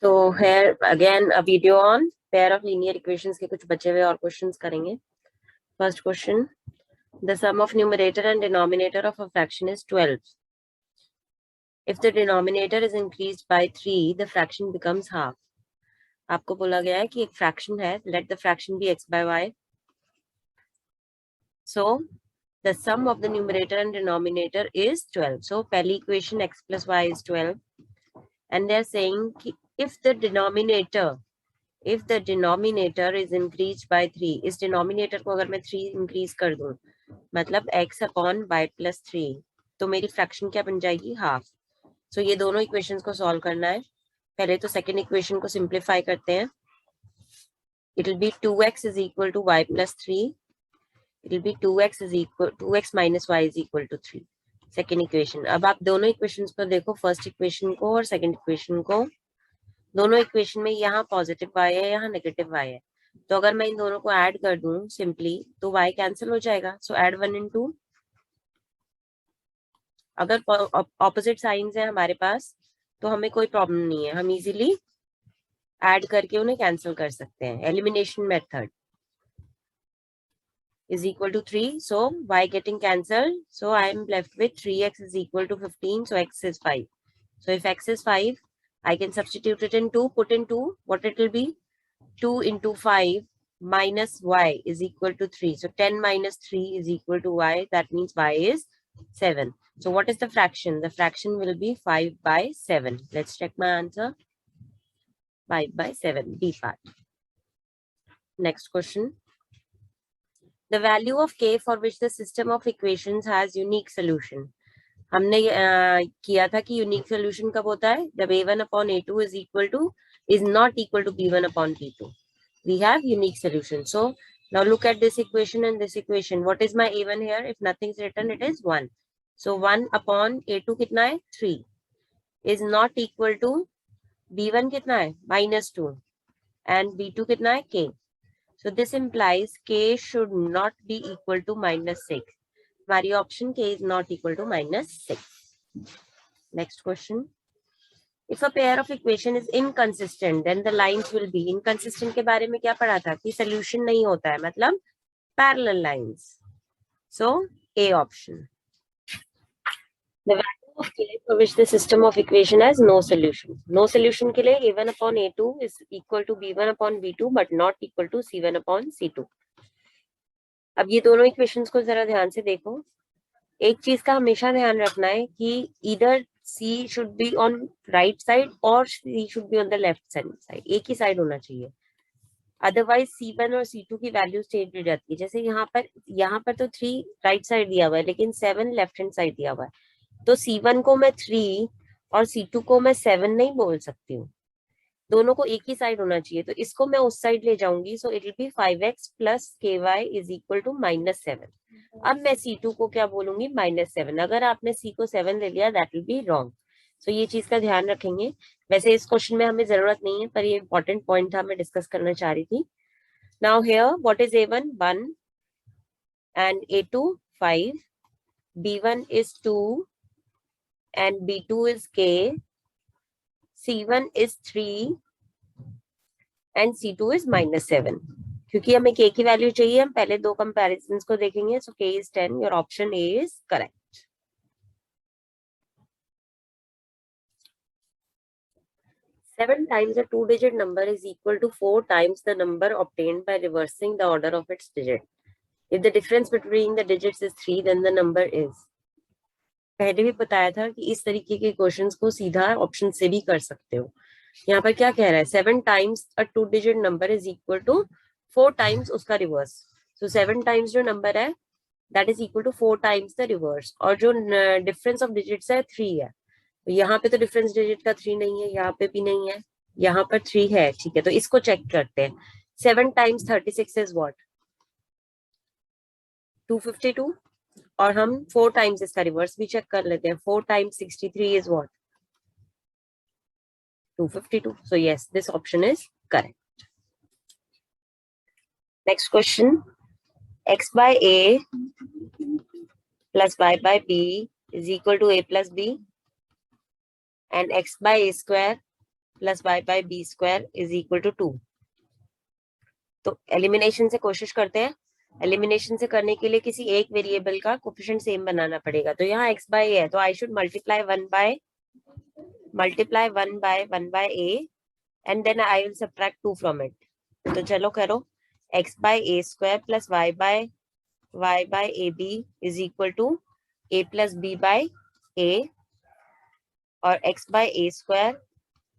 So here again a video on pair of linear equations के कुछ बचे हुए और क्वेश्चंस करेंगे. First question, the sum of numerator and denominator of a fraction is 12. If the denominator is increased by 3, the fraction becomes half. आपको बोला गया है कि एक fraction है, let the fraction be x by y. So the sum of the numerator and denominator is 12. So पहली equation x plus y is 12. And they are saying if the denominator is increased by 3, इस denominator को अगर मैं 3 increase कर दूं, मतलब x upon y plus 3, तो मेरी fraction क्या बन जाएगी? हाफ. So ये दोनों equations को solve करना है. पहले तो second equation को simplify करते हैं. It will be 2x is equal to y plus 3. It will be 2x minus y is equal to 3. Second equation. अब आप दोनों equations को देखो, first equation को और second equation को. दोनों इक्वेशन में यहाँ पॉजिटिव y है, यहाँ नेगेटिव y है. तो अगर मैं इन दोनों को ऐड कर दूं सिंपली, तो y कैंसिल हो जाएगा. सो ऐड 1 and 2. अगर ऑपोजिट साइंस है हमारे पास तो हमें कोई प्रॉब्लम नहीं है, हम इजीली ऐड करके उन्हें कैंसिल कर सकते हैं. Elimination method is equal to 3. So y getting cancelled. So I am left with 3x is equal to 15. So x is 5. So if x is 5, I can substitute it in 2. Put in 2. What it will be? 2 into 5 minus y is equal to 3. So 10 minus 3 is equal to y. That means y is 7. So what is the fraction? The fraction will be 5 by 7. Let's check my answer. 5 by 7. B part. Next question. The value of k for which the system of equations has unique solution. हमने किया था कि unique solution कब होता है? जब a1 upon a2 is not equal to b1 upon b2. We have unique solution. So now look at this equation and this equation. What is my a1 here? If nothing is written, it is 1. So 1 upon a2 कितना है? 3 is not equal to b1 कितना है? -2 and b2 कितना है? k. So this implies k should not be equal to -6. हमारी option k is not equal to -6. Next question. If a pair of equation is inconsistent, then the lines will be inconsistent. के बारे में क्या पढ़ा था कि solution नहीं होता है, मतलब parallel lines. So A option. The value of k for which the system of equation has no solution. No solution के लिए a1 upon a2 is equal to b1 upon b2 but not equal to c1 upon c2. अब ये दोनों equations को जरा ध्यान से देखो. एक चीज का हमेशा ध्यान रखना है कि either C should be on right side or C should be on the left side. एक ही साइड होना चाहिए. अदरवाइज C1 और C2 की वैल्यू चेंज हो जाती है. जैसे यहाँ पर तो 3 राइट साइड दिया हुआ है लेकिन 7 लेफ्ट हैंड साइड दिया हुआ है. तो C1 को मैं 3 और C2 को मैं 7 नहीं बोल सकती हूँ. दोनों को एक ही साइड होना चाहिए. तो इसको मैं उस साइड ले जाऊंगी. So it will be 5x plus ky is equal to -7. अब मैं C2 को क्या बोलूंगी? -7. अगर आपने C को 7 ले लिया दैट विल बी रॉन्ग. सो ये चीज का ध्यान रखेंगे. वैसे इस क्वेश्चन में हमें जरूरत नहीं है पर ये इंपॉर्टेंट पॉइंट था, मैं डिस्कस करना चाह रही थी. Now here what is a1? 1 and a2 5, b1 is 2 and b2 is k, c1 is 3 and c2 is -7. क्योंकि हमें k की वैल्यू चाहिए, हम पहले दो कंपैरिजंस को देखेंगे. सो k is 10. Your option A is correct. Seven times a two-digit number is equal to 4 times the number obtained by reversing the order of its digit. If the difference between the digits is 3, then the number is. पहले भी बताया था कि इस तरीके के questions को सीधा ऑप्शन से भी कर सकते हो. यहाँ पर क्या कह रहा है? 7 times a two-digit number is equal to 4 times उसका रिवर्स. सो 7 times जो नंबर है that is equal to 4 times the reverse. और जो डिफरेंस ऑफ डिजिट्स है 3 है. यहाँ पे तो डिफरेंस डिजिट का 3 नहीं है, यहाँ पे भी नहीं है, यहाँ पर 3 है. ठीक है, तो इसको चेक करते हैं. 7 times 36 is what? 252. और हम 4 times इसका रिवर्स भी चेक कर लेते हैं. 4 times 63 is what? 252. So yes, this option is correct. Next question. X by A plus y by B is equal to A plus B, and x by A square plus y by B square is equal to 2। तो elimination से कोशिश करते हैं। Elimination से करने के लिए किसी एक वेरिएबल का कोफिशिएंट सेम बनाना पड़ेगा। तो यहाँ x बाय ए है, तो I should multiply 1 by A and then I will subtract 2 from it. तो चलो करो, x by A square plus y by A B is equal to a plus B by A, और x by A square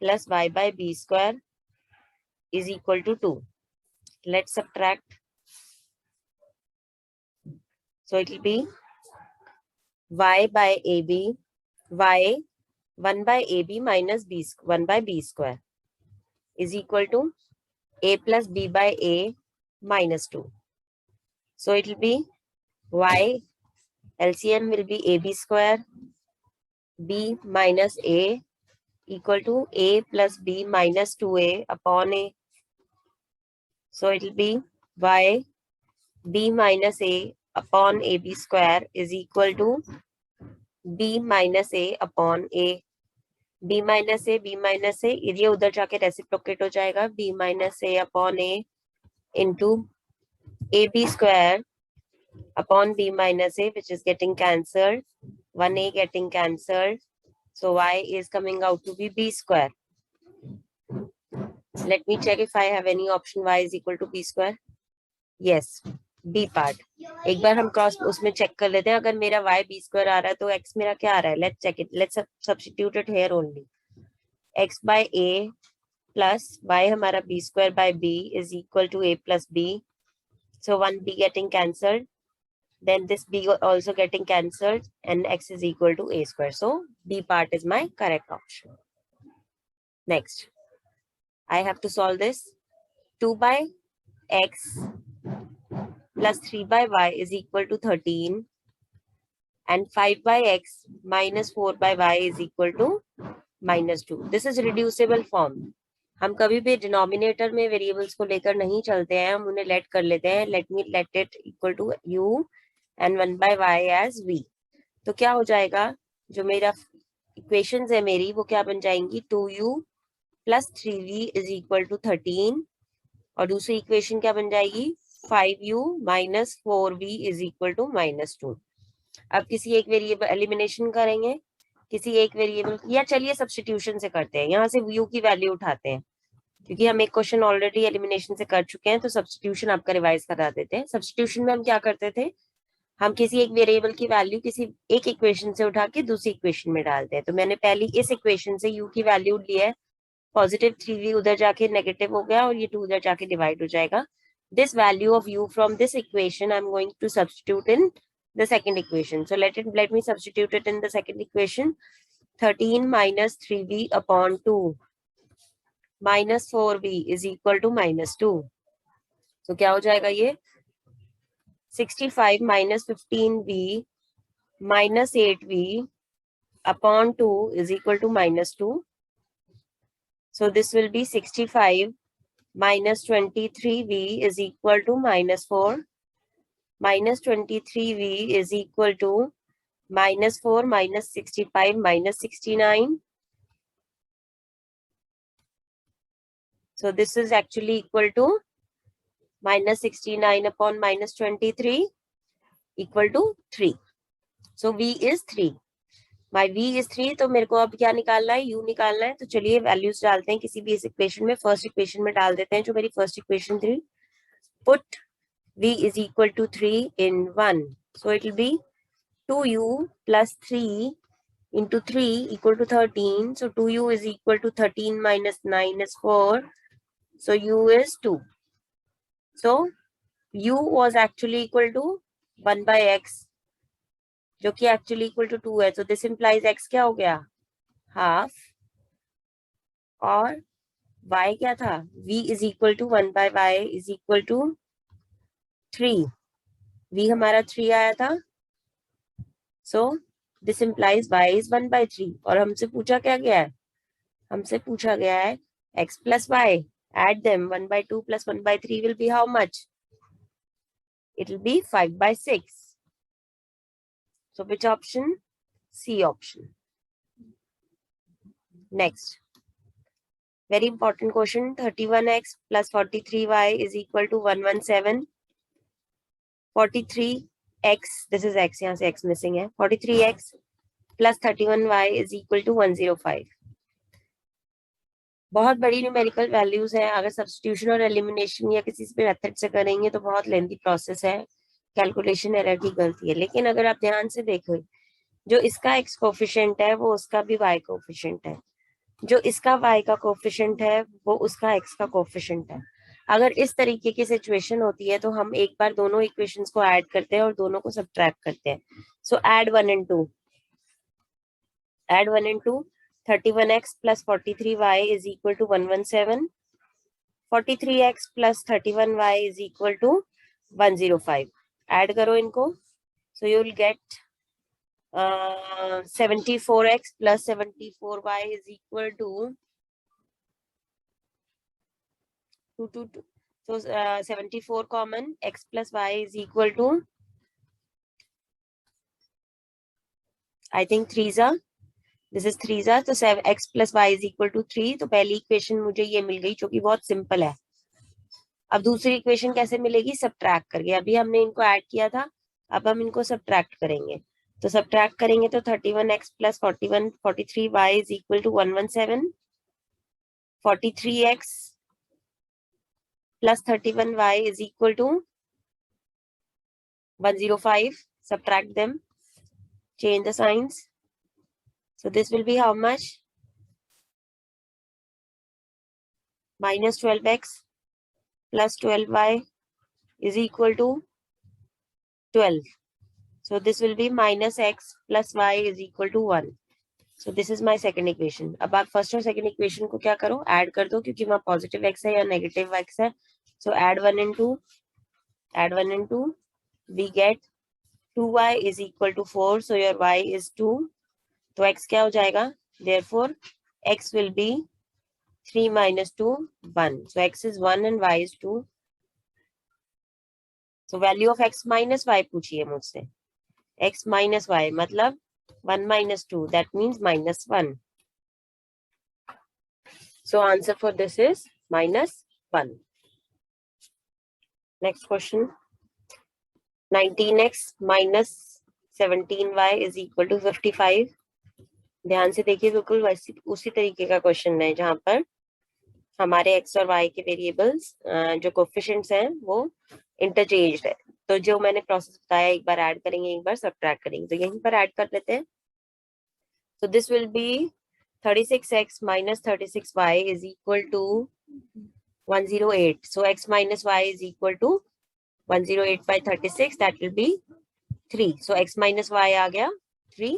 plus y by B square is equal to 2. Let's subtract. So it will be y by ab, y 1 by ab minus b 1 by b square is equal to a plus b by a minus 2. So it will be y LCM will be ab square b minus a equal to a plus b minus 2a upon a. So it will be y b minus a upon ab square is equal to b minus a upon a. b minus a ये उधर जाके reciprocate हो जाएगा, b minus a upon a into ab square upon b minus a, which is getting cancelled, 1a getting cancelled, so y is coming out to be b square. Let me check if I have any option y is equal to b square. Yes, b part. एक बार हम cross उसमें check कर लेते हैं, अगर मेरा y b square आ रहा है तो x मेरा क्या आ रहा है. Let's check it. Let's substitute it here only. x by a plus y हमारा b square by b is equal to a plus b. So 1b getting cancelled. Then this b also getting cancelled and x is equal to a square. So b part is my correct option. Next, I have to solve this. 2 by x plus 3 by y is equal to 13 and 5 by x minus 4 by y is equal to minus 2. This is reducible form. हम कभी भी denominator में variables को लेकर नहीं चलते हैं, हम उन्हें लेट कर लेते हैं. Let me let it equal to u and 1 by y as v. तो क्या हो जाएगा, जो मेरा इक्वेशंस है मेरी वो क्या बन जाएंगी, 2u plus 3v is equal to 13, और दूसरी इक्वेशन क्या बन जाएगी, 5u minus 4v is equal to minus 2. अब किसी एक वेरिएबल एलिमिनेशन करेंगे, किसी एक वेरिएबल, या चलिए सब्स्टिट्यूशन से करते हैं. यहाँ से u की वैल्यू उठाते हैं, क्योंकि हम एक क्वेश्चन ऑलरेडी एलिमिनेशन से कर चुके हैं, तो सब्स्टिट्यूशन आपका रिवाइज करा देते हैं. सब्स्टिट्यूशन में हम क्या करते थे, हम किसी एक वेरिएबल की वैल्यू किसी एक इक्वेशन से उठा के दूसरी इक्वेशन में डालते हैं. तो मैंने पहली इस इक्वेशन से u की वैल्यू ली है, पॉजिटिव 3v उधर जाके नेगेटिव हो गया और ये 2 उधर जाके डिवाइड हो जाएगा. This value of u from this equation I am going to substitute in the second equation. So let me substitute it in the second equation. 13 minus 3v upon 2 minus 4v is equal to minus 2. तो क्या हो जाएगा ये, 65 minus 15v minus 8v upon 2 is equal to minus 2. So this will be 65 minus 23v is equal to minus 4. Minus 23v is equal to minus 4 minus 65 minus 69. So this is actually equal to minus 69 upon minus 23 equal to 3. So v is 3. My v is 3. तो मेरे को अब क्या निकालना है, u निकालना है. तो चलिए वैल्यूज डालते हैं किसी भी इस इक्वेशन में. फर्स्ट इक्वेशन में डाल देते हैं जो मेरी फर्स्ट इक्वेशन थी. Put v is equal to 3 in 1. So it will be 2u plus 3 into 3 equal to 13. So 2u is equal to 13 minus 9 is 4. So u is 2. So u was actually equal to 1 by x, जो कि actually equal to 2 है. तो this implies x क्या हो गया, half, और y क्या था, v is equal to 1 by y is equal to 3. v हमारा 3 आया था. So this implies y is 1 by 3. और हमसे पूछा क्या गया है, हमसे पूछा गया है x plus y, add them. 1 by 2 plus 1 by 3 will be how much, it will be 5 by 6. So which option, C option. Next, Very important question. 31x plus 43y is equal to 117. 43x, this is x, यहाँ से x missing है. 43x plus 31y is equal to 105. बहुत बड़ी numerical values है. अगर substitution और elimination या किसी भी मेथड से करेंगे तो बहुत लेंथी प्रोसेस है, कैलकुलेशन एरर की गलती है. लेकिन अगर आप ध्यान से देखो, जो इसका x कोफिशिएंट है वो उसका भी y कोफिशिएंट है, जो इसका y का कोफिशिएंट है वो उसका x का कोफिशिएंट है. अगर इस तरीके की सिचुएशन होती है तो हम एक बार दोनों इक्वेशंस को ऐड करते हैं और दोनों को सब्ट्रैक्ट करते हैं. सो add 1 and 2. Add 1 and 2. 31x plus 43y is equal to 117. 43x plus 31y is equal to 105. Add करो इनको. So you will get 74x plus 74y is equal to 222. So 74 common, x plus y is equal to, I think 3s are. This is 3s are. तो x plus y is equal to 3. तो पहली equation मुझे ये मिल गई जो कि बहुत simple है. अब दूसरी इक्वेशन कैसे मिलेगी? सब्ट्रैक्ट करके. अभी हमने इनको ऐड किया था, अब हम इनको सब्ट्रैक्ट करेंगे. तो सब्ट्रैक्ट करेंगे तो 31x plus 43y is equal to 117. 43x plus 31y is equal to 105. Subtract them. Change the signs. So this will be how much? Minus 12x plus 12y is equal to 12. So this will be minus x plus y is equal to 1. So this is my second equation. अब आप first और second equation को क्या करो? Add कर दो, क्योंकि वहाँ पॉजिटिव x है या नेगेटिव x है. So add 1 and 2. Add 1 and 2. We get 2y is equal to 4. So your y is 2. तो x क्या हो जाएगा? Therefore x will be 3 minus 2, 1. So x is 1 and y is 2. So value of x minus y पूछिए मुझसे. x minus y मतलब 1 minus 2. That means minus 1. So answer for this is minus 1. Next question. 19x minus 17y is equal to 55. ध्यान से देखिए, बिल्कुल वैसी उसी तरीके का क्वेश्चन है जहां पर हमारे x और y के वेरिएबल्स जो कोफिशिएंट्स हैं वो इंटरचेंज्ड है. तो जो मैंने प्रोसेस बताया, एक बार ऐड करेंगे, एक बार सब्ट्रैक्ट करेंगे. तो यहीं पर ऐड कर लेते हैं. So this will be 36x minus 36y is equal to 108. So x minus y is equal to 108 by 36. That will be 3. So x minus y आ गया 3.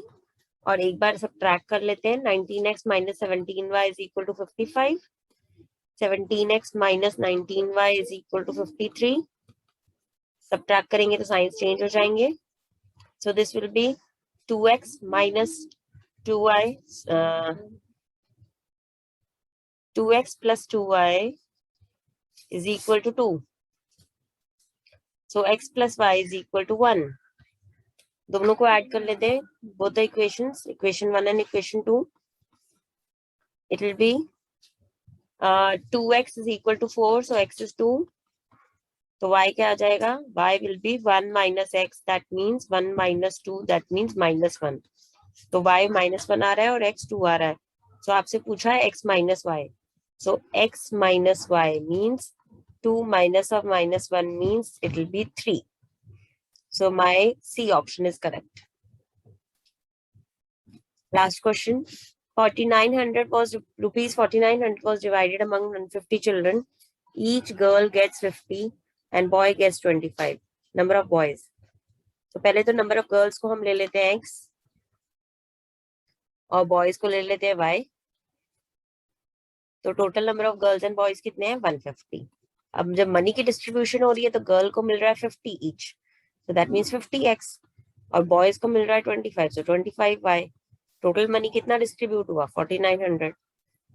और एक बार सब्ट्रैक्ट कर लेते हैं. 19x minus 17y is equal to 55. 17x minus 19y is equal to 53. Subtract करेंगे तो science change हो जाएंगे. So this will be 2x minus 2y, 2x plus 2y is equal to 2. So x plus y is equal to 1. दोनों को add कर लेते हैं, both the equations, equation 1 and equation 2. It will be 2x is equal to 4, so x is 2. तो y क्या आ जाएगा? y will be 1 minus x, that means 1 minus 2, that means minus 1. तो y minus 1 आ रहा है और x 2 आ रहा है. So आपसे पूछा है x minus y. So x minus y means 2 minus of minus 1 means it will be 3. So my C option is correct. Last question. 4900 was rupees 4900 was divided among 150 children. Each girl gets 50 and boy gets 25. Number of boys. तो पहले तो number of girls को हम ले लेते हैं x और boys को ले लेते हैं y. तो total number of girls and boys कितने हैं? 150. अब जब मनी की डिस्ट्रीब्यूशन हो रही है तो गर्ल को मिल रहा है 50 each, so that means 50x, और बॉयज को मिल रहा है 25, so 25y. टोटल मनी कितना डिस्ट्रीब्यूट हुआ? 4900.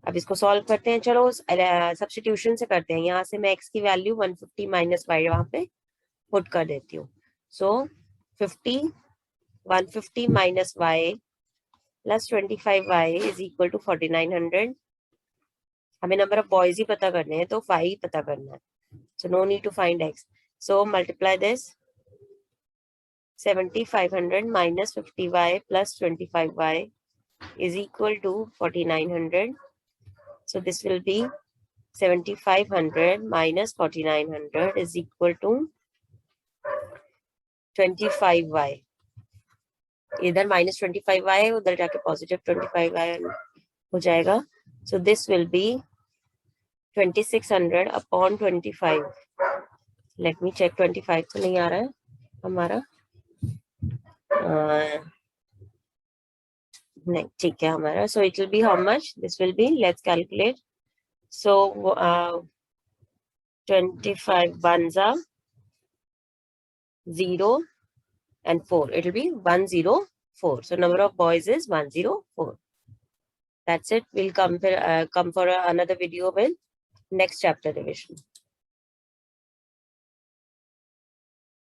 अब इसको सॉल्व करते हैं. चलो सब्स्टिट्यूशन से करते हैं. यहाँ से मैं x की वैल्यू 150 माइनस y वहां पे पुट कर देती हूँ. So 50 150 minus y plus 25y is equal to 4900. हमें नंबर ऑफ बॉयज ही पता करने हैं, तो 5 पता करना है. So no need to find x. So multiply this 7500 minus 50y plus 25y is equal to 4900. So this will be 7500 minus 4900 is equal to 25y. इधर minus 25y है, उधर जाके positive 25y हो जाएगा. So this will be 2600 upon 25. Let me check. 25 तो नहीं आ रहा है हमारा. नहीं, ठीक है हमारा. So it will be how much? This will be, let's calculate. So 25 ones are 0 and 4. It will be 104. So number of boys is 104. That's it. We'll come for another video with next chapter revision.